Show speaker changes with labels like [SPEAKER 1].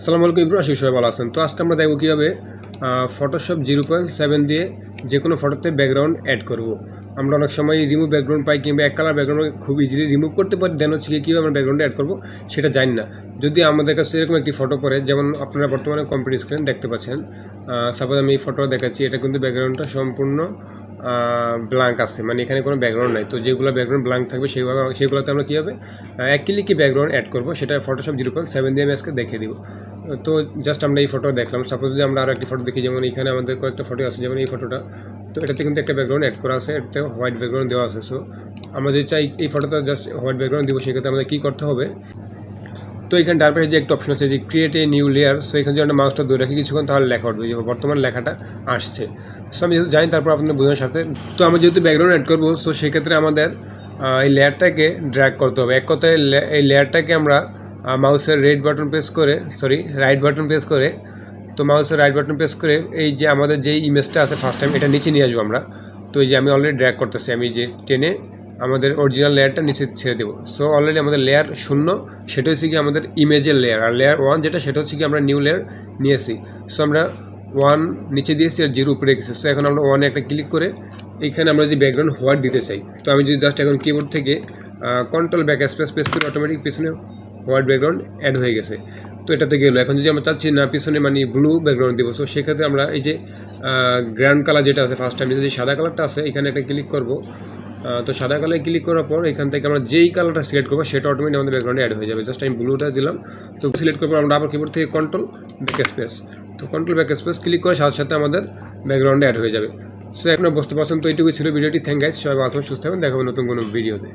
[SPEAKER 1] আসসালামু আলাইকুম ইব্রাহিম, আশিস সবাই ভালো আছেন। তো আজকে আমরা দেখব কীভাবে ফটোশপ 0.7 দিয়ে যে কোনো ফটোতে ব্যাকগ্রাউন্ড অ্যাড করব। আমরা অনেক সময় রিমুভ ব্যাকগ্রাউন্ড পাই কিংবা এক কালার ব্যাকগ্রাউন্ড খুব ইজিলি রিমুভ করতে পারি। দেন হচ্ছে কীভাবে আমরা ব্যাকগ্রাউন্ডে অ্যাড করবো সেটা জানি না। যদি আমাদের কাছে এরকম একটি ফটো পড়ে, যেমন আপনারা বর্তমানে কম্পিউটার স্ক্রিন দেখতে পাচ্ছেন, সাপোজ আমি এই ফটোটা দেখাচ্ছি, এটা কিন্তু ব্যাকগ্রাউন্ডটা সম্পূর্ণ ব্ল্যাঙ্ক আছে, মানে এখানে কোনো ব্যাকগ্রাউন্ড নাই। তো যেগুলো ব্যাকগ্রাউন্ড ব্ল্যাঙ্ক থাকবে সেগুলোতে আমরা কীভাবে এক ক্লিকে ব্যাকগ্রাউন্ড অ্যাড করবো সেটা ফটোশপ 0.7 দিয়ে আমি আজকে দেখিয়ে দিব। তো জাস্ট আমরা এই ফটো দেখলাম। সাপোজ যদি আমরা আরও একটি ফটো দেখি, যেমন এখানে আমাদের কয়েকটা ফটো আছে, যেমন এই ফটোটা, তো এটাতে কিন্তু একটা ব্যাকগ্রাউন্ড অ্যাড করা আছে, এটাতে হোয়াইট ব্যাকগ্রাউন্ড দেওয়া আছে। সো আমরা যদি চাই এই ফটোটা জাস্ট হোয়াইট ব্যাকগ্রাউন্ড দিব, সেক্ষেত্রে আমাদের কী করতে হবে, তো এখানে ডান পাশে যে একটা অপশন আছে যে create a new layer. So এখানে যদি আমরা মাউসটা ধরে রাখি কিছুক্ষণ, তাহলে লেখা উঠবে যে বর্তমান লেখাটা আসছে। সো আমি যেহেতু জানি, তারপর আপনাদের বোঝানোর সাথে, তো আমরা যেহেতু ব্যাকগ্রাউন্ড অ্যাড করবো, সো সেক্ষেত্রে আমাদের এই লেয়ারটাকে ড্র্যাগ করতে হবে। এক কথায় এই লেয়ারটাকে আমরা মাউসের রাইট বাটন প্রেস করে, তো মাউসের রাইট বাটন প্রেস করে এই যে আমাদের যেই ইমেজটা আছে ফার্স্ট টাইম, এটা নিচে নিয়ে আসবো আমরা। তো এই যে আমি অলরেডি ড্র্যাগ করতেছি, আমি যে টেনে আমাদের অরিজিনাল লেয়ারটা নিচে ছেড়ে দেবো। সো অলরেডি আমাদের লেয়ার 0, সেটা হচ্ছে কি আমাদের ইমেজের লেয়ার। আর লেয়ার 1 যেটা, সেটা হচ্ছে কি আমরা নিউ লেয়ার নিয়েছি। সো আমরা 1 নিচে দিয়েছি আর 0 উপরে রেখেছি। সো এখন আমরা 1-এ একটা ক্লিক করে এইখানে আমরা যদি ব্যাকগ্রাউন্ড হোয়াইট দিতে চাই, তো আমি যদি জাস্ট এখন কিবোর্ড থেকে কন্ট্রোল ব্যাক স্পেস প্রেস করে অটোমেটিক পিছনে হোয়াইট ব্যাকগ্রাউন্ড অ্যাড হয়ে গেছে। তো এটাতে গেলো। এখন যদি আমরা চাচ্ছি না পিছনে মানে ব্লু ব্যাকগ্রাউন্ড দেবো, সো সেক্ষেত্রে আমরা এই যে গ্র্যান্ড কালার যেটা আছে ফার্স্ট টাইম, যে সাদা কালারটা আছে, এখানে একটা ক্লিক করবো। তো সাদা কালারে ক্লিক করার পর এখান থেকে আমরা যেই কালারটা সিলেক্ট করবো সেটা অটোমেটিক আমাদের ব্যাকগ্রাউন্ডে অ্যাড হয়ে যাবে। জাস্ট আমি ব্লুটা দিলাম। তো সিলেক্ট করার পর আমরা আবার কিবোর্ড থেকে কন্ট্রোল ব্যাক স্পেস, তো কন্ট্রোল ব্যাক স্পেস ক্লিক করার সাথে সাথে আমাদের ব্যাকগ্রাউন্ডে অ্যাড হয়ে যাবে। সো এখন বুঝতে পারছেন। তো এইটুকু ছিল ভিডিওটি। থ্যাংক গাইস, সবাই ভালো থাকবেন, সুস্থ থাকবেন, দেখাবো নতুন কোনো ভিডিওতে।